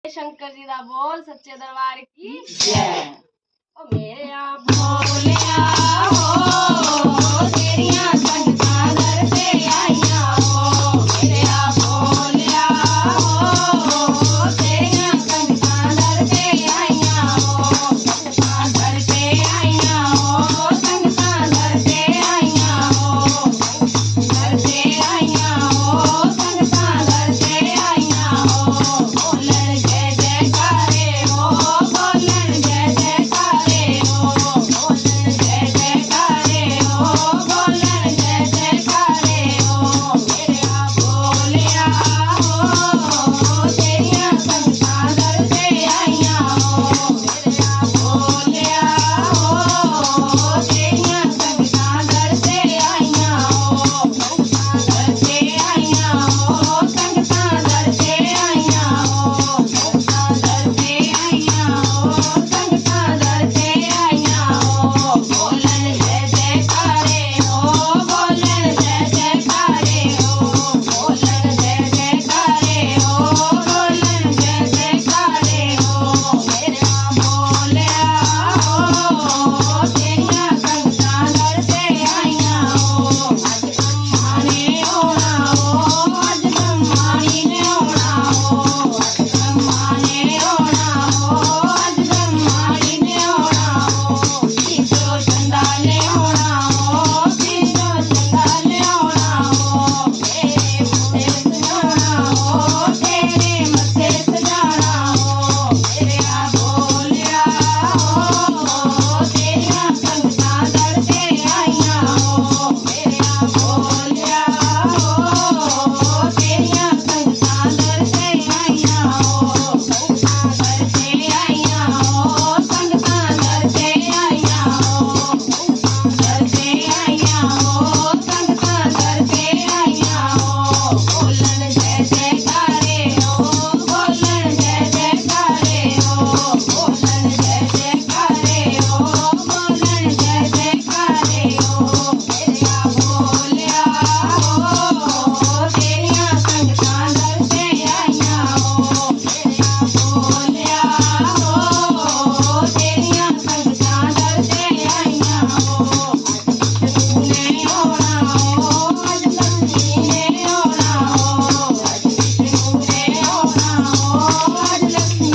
शंकर जी दा बोल सच्चे दरबार की जय। ओ मेरे आप भोलिया हो तेरियां संगतां दर ते आईयां हो। मेरे आप भोलिया हो तेरियां संगतां दर ते आईयां हो। संगतां दर ते आईयां हो, संगतां दर ते आईयां हो, दर ते आईयां हो, संगतां दर ते आईयां हो। बोलन जय जयकारे हो, बोलन जय जयकारे हो, बोलन जय जयकारे हो, बोलन जय जयकारे हो। मेरे आप बोलिया हो तेरियां संगतां दर ते आईयां हो। मेरे आप बोलिया हो तेरियां संगतां दर ते आईयां हो। संगतां दर ते आईयां हो, संगतां दर ते आईयां हो, संगतां दर ते आईयां हो, संगतां दर ते आईयां हो। बोलन जय जयकारे हो, बोलन जय जयकारे हो, बोलन जय जयकारे हो, बोलन जय जयकारे हो। मेरे आप बोलिया हो तेरियां संगतां दर ते आईयां हो। अज ब्रह्मा ने औना हो, अज ब्रह्माणी ने औना हो, अज ब्रह्मा ने औना हो, अज ब्रह्माणी ने औना हो। तीजो चंदा ले औना हो, तीजो चंदा ले औना हो। तेरे मथे सजाना हो, तेरे मथे सजाना हो। मेरे आप बोलिया हो तेरियां संगतां दर ते आईयां हो। मेरे आप बोलिया हो तेरियां संगतां दर ते आईयां हो। संगतां दर ते आईयां हो, संगतां दर ते आईयां हो, संगतां दर ते आईयां हो, संगतां दर ते आईयां हो। बोलन जय जयकारे हो, बोलन जय जयकारे हो, बोलन जय जयकारे हो, बोलन जय जयकारे हो। मेरे आप बोलिया हो तेरियां संगतां दर ते आईयां हो। मेरे आप बोलिया हो तेरियां संगतां दर ते आईयां हो। अज विष्णु ने औना हो, अज लक्ष्मी ने औना हो, अज विष्णु ने औना हो, अज लक्ष्मी